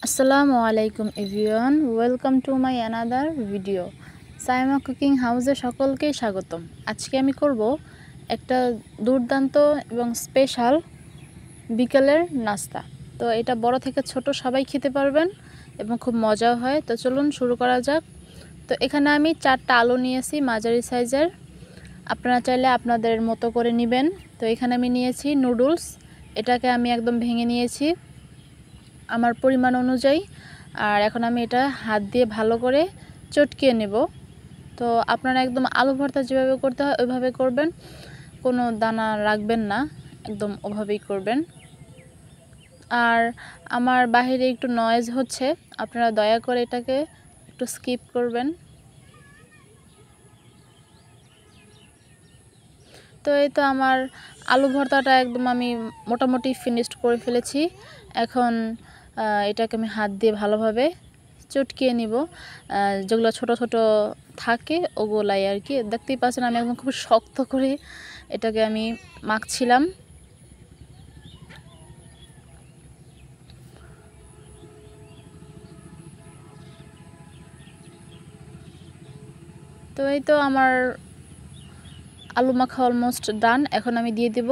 আসসালামু আলাইকুম everyone, welcome to my another video. Saima cooking হাউসে সকলকেই স্বাগতম। আজকে আমি করব একটা দুর্দান্ত এবং স্পেশাল বিকেলের নাস্তা। তো এটা বড় থেকে ছোট সবাই খেতে পারবেন এবং খুব মজাও হয়। তো চলুন শুরু করা যাক। তো এখানে আমি 4টা আলু নিয়েছি মাঝারি সাইজের, আপনারা চাইলে আপনাদের মতো করে নেবেন। তো এখানে আমি নিয়েছি নুডলস, এটাকে আমি একদম ভেঙে নিয়েছি আমার পরিমাণ অনুযায়ী। আর এখন আমি এটা হাত দিয়ে ভালো করে চটকিয়ে নেব। তো আপনারা একদম আলু ভর্তা যেভাবে করতে হয় ওইভাবে করবেন, কোনো দানা রাখবেন না, একদম ওভাবেই করবেন। আর আমার বাহিরে একটু নয়েজ হচ্ছে, আপনারা দয়া করে এটাকে একটু স্কিপ করবেন। তো এই তো আমার আলু ভর্তাটা একদম আমি মোটামুটি ফিনিশড করে ফেলেছি। এখন এটাকে আমি হাত দিয়ে ভালোভাবে চটকিয়ে নিব, যেগুলো ছোট ছোট থাকে ওগুলাই আর কি। দেখতেই পাচ্ছেন আমি একদম খুব শক্ত করে এটাকে আমি মাখছিলাম। তো এই তো আমার আলু মাখা অলমোস্ট ডান। এখন আমি দিয়ে দেব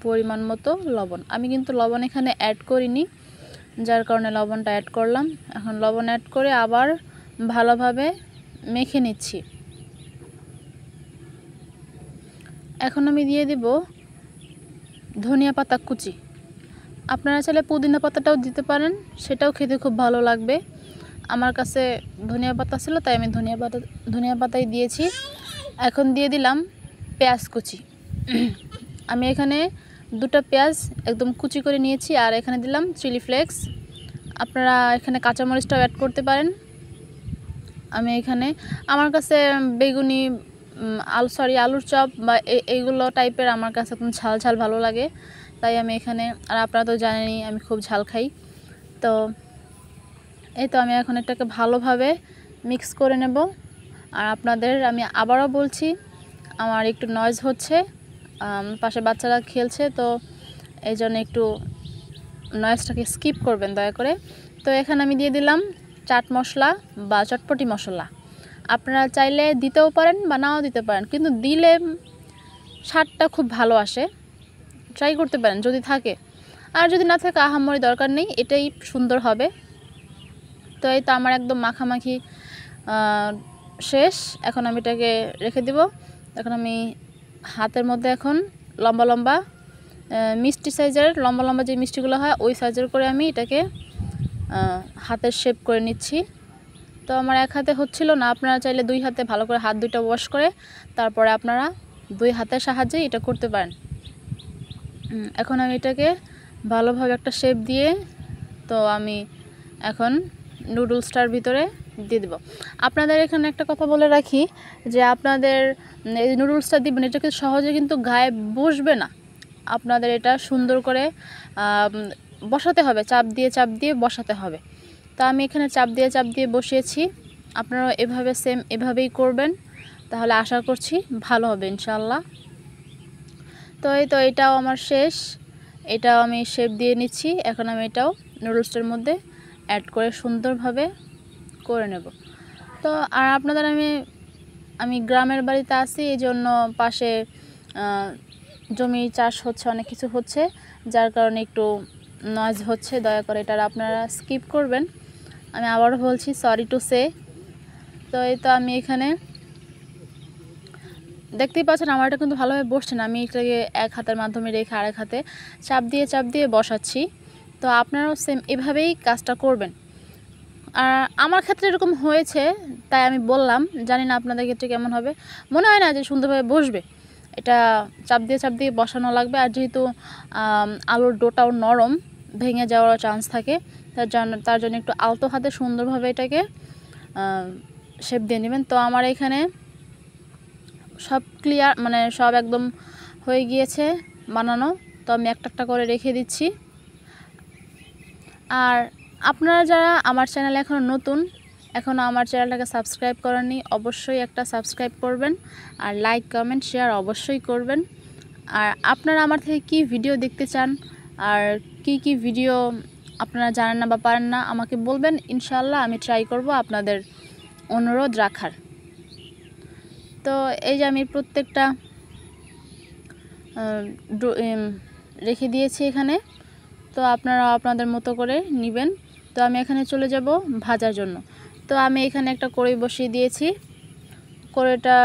পরিমাণ মতো লবণ। আমি কিন্তু লবণ এখানে অ্যাড করিনি, যার কারণে লবণটা অ্যাড করলাম। এখন লবণ অ্যাড করে আবার ভালোভাবে মেখে নিচ্ছি। এখন আমি দিয়ে দেব ধনিয়া পাতা কুচি। আপনারা চাইলে পুদিনা পাতাটাও দিতে পারেন, সেটাও খেতে খুব ভালো লাগবে। আমার কাছে ধনিয়া পাতা ছিল তাই আমি ধনিয়া পাতাই দিয়েছি। এখন দিয়ে দিলাম পেঁয়াজ কুচি। আমি এখানে 2টা পেঁয়াজ একদম কুচি করে নিয়েছি, আর এখানে দিলাম চিলি ফ্লেক্স। আপনারা এখানে কাঁচামরিচটাও অ্যাড করতে পারেন। আমি এখানে আমার কাছে বেগুনি আলুর চপ বা এইগুলো টাইপের আমার কাছে একদম ঝাল ঝাল ভালো লাগে, তাই আমি এখানে, আর আপনারা তো জানেনই আমি খুব ঝাল খাই। তো এই তো আমি এখন এটাকে ভালোভাবে মিক্স করে নেব। আর আপনাদের আমি আবারও বলছি, আমার একটু নয়েজ হচ্ছে, পাশে বাচ্চারা খেলছে, তো এই জন্য একটু নয়েজটাকে স্কিপ করবেন দয়া করে। তো এখানে আমি দিয়ে দিলাম চাট মশলা বা চটপটি মশলা। আপনারা চাইলে দিতেও পারেন বা নাও দিতে পারেন, কিন্তু দিলে স্বাদটা খুব ভালো আসে। ট্রাই করতে পারেন যদি থাকে, আর যদি না থাকে আহামরি দরকার নেই, এটাই সুন্দর হবে। তো এই তো আমার একদম মাখামাখি শেষ। এখন আমি এটাকে রেখে দেব। এখন আমি হাতের মধ্যে এখন লম্বা লম্বা মিষ্টি সাইজের লম্বা লম্বা যে মিষ্টিগুলো হয় ওই সাইজের করে আমি এটাকে হাতের শেপ করে নিচ্ছি। তো আমার এক হাতে হচ্ছিল না, আপনারা চাইলে 2 হাতে ভালো করে হাত 2টা ওয়াশ করে তারপরে আপনারা 2 হাতের সাহায্যে এটা করতে পারেন। এখন আমি এটাকে ভালোভাবে একটা শেপ দিয়ে, তো আমি এখন নুডলসটার ভিতরে দিয়ে দেব। আপনাদের এখানে একটা কথা বলে রাখি, যে আপনাদের এই নুডলসটা দিবেন, এটা কিন্তু সহজে কিন্তু গায়ে বসবে না। আপনাদের এটা সুন্দর করে বসাতে হবে, চাপ দিয়ে বসাতে হবে। তো আমি এখানে চাপ দিয়ে বসিয়েছি। আপনারা এভাবে সেম এভাবেই করবেন, তাহলে আশা করছি ভালো হবে ইনশাল্লাহ। তো এই তো এটাও আমার শেষ, এটাও আমি শেপ দিয়ে নিচ্ছি। এখন আমি এটাও নুডলসটার মধ্যে অ্যাড করে সুন্দরভাবে করে নেব। তো আর আপনাদের আমি গ্রামের বাড়িতে আছি, এই জন্য পাশে জমি চাষ হচ্ছে, অনেক কিছু হচ্ছে, যার কারণে একটু নয়েজ হচ্ছে। দয়া করে এটা আপনারা স্কিপ করবেন। আমি আবারও বলছি, সরি টু সে। তো এই তো আমি এখানে দেখতেই পাচ্ছেন আমার এটা কিন্তু ভালোভাবে বসছে না, আমি এটাকে এক হাতের মাধ্যমে রেখে আরেক হাতে চাপ দিয়ে বসাচ্ছি। তো আপনারাও সেম এভাবেই কাজটা করবেন। আর আমার ক্ষেত্রে এরকম হয়েছে তাই আমি বললাম, জানি না আপনাদের ক্ষেত্রে কেমন হবে। মনে হয় না যে সুন্দরভাবে বসবে, এটা চাপ দিয়ে বসানো লাগবে। আর যেহেতু আলুর ডোটাও নরম, ভেঙে যাওয়ার চান্স থাকে, তার জন্য একটু আলতো হাতে সুন্দরভাবে এটাকে শেপ দিয়ে নেবেন। তো আমার এখানে সব ক্লিয়ার, মানে সব একদম হয়ে গিয়েছে বানানো। তো আমি একটা করে রেখে দিচ্ছি। আর আপনারা যারা আমার চ্যানেলে এখনও নতুন, এখনও আমার চ্যানেলটাকে সাবস্ক্রাইব করেননি, অবশ্যই একটা সাবস্ক্রাইব করবেন, আর লাইক কমেন্ট শেয়ার অবশ্যই করবেন। আর আপনারা আমার থেকে কি ভিডিও দেখতে চান, আর কি ভিডিও আপনারা জানেন না বা পারেন না আমাকে বলবেন, ইনশাআল্লাহ আমি ট্রাই করব আপনাদের অনুরোধ রাখার। তো এই যে আমি প্রত্যেকটা রেখে দিয়েছি এখানে। তো আপনারা আপনাদের মতো করে নেবেন। তো আমি এখানে চলে যাব ভাজার জন্য। তো আমি এখানে একটা কড়াই বসিয়ে দিয়েছি। কড়াইটা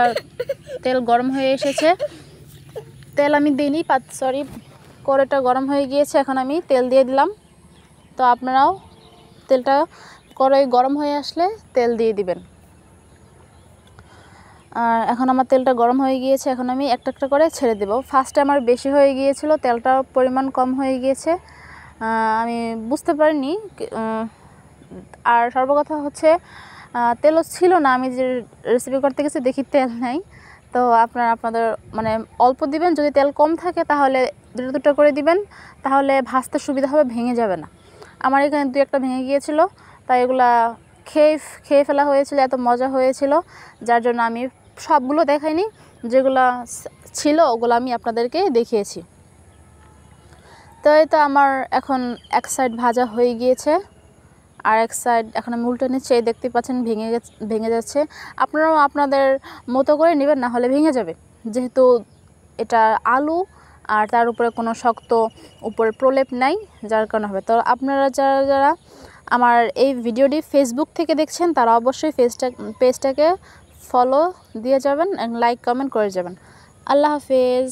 তেল গরম হয়ে এসেছে। তেল আমি দিইনি, কড়াইটা গরম হয়ে গিয়েছে, এখন আমি তেল দিয়ে দিলাম। তো আপনারাও তেলটা কড়াই গরম হয়ে আসলে তেল দিয়ে দিবেন। আর এখন আমার তেলটা গরম হয়ে গিয়েছে, এখন আমি একটা একটা করে ছেড়ে দেব। ফার্স্টে আমার বেশি হয়ে গিয়েছিল, তেলটার পরিমাণ কম হয়ে গিয়েছে, আমি বুঝতে পারিনি। আর সর্বকথা হচ্ছে তেলও ছিল না, আমি যে রেসিপি করতে গেছি দেখি তেল নেই। তো আপনাদের মানে অল্প দিবেন, যদি তেল কম থাকে তাহলে দুটো দুটো করে দিবেন, তাহলে ভাজতে সুবিধা হবে, ভেঙে যাবে না। আমার এখানে 2-1টা ভেঙে গিয়েছিল, তাই এগুলা খেয়ে ফেলা হয়েছিল, এত মজা হয়েছিল, যার জন্য আমি সবগুলো দেখাইনি, যেগুলো ছিল ওগুলো আমি আপনাদেরকে দেখিয়েছি। তো এই তো আমার এখন এক সাইড ভাজা হয়ে গিয়েছে, আর এক সাইড এখন আমি উল্টে নিচ্ছি, দেখতে পাচ্ছেন ভেঙে যাচ্ছে। আপনারাও আপনাদের মতো করে নেবেন, না হলে ভেঙে যাবে, যেহেতু এটা আলু আর তার উপরে কোনো শক্ত উপরে প্রলেপ নাই, যার কারণে হবে। তো আপনারা যারা আমার এই ভিডিওটি ফেসবুক থেকে দেখছেন তারা অবশ্যই পেজটাকে ফলো দিয়ে যাবেন, লাইক কমেন্ট করে যাবেন। আল্লাহ হাফেজ।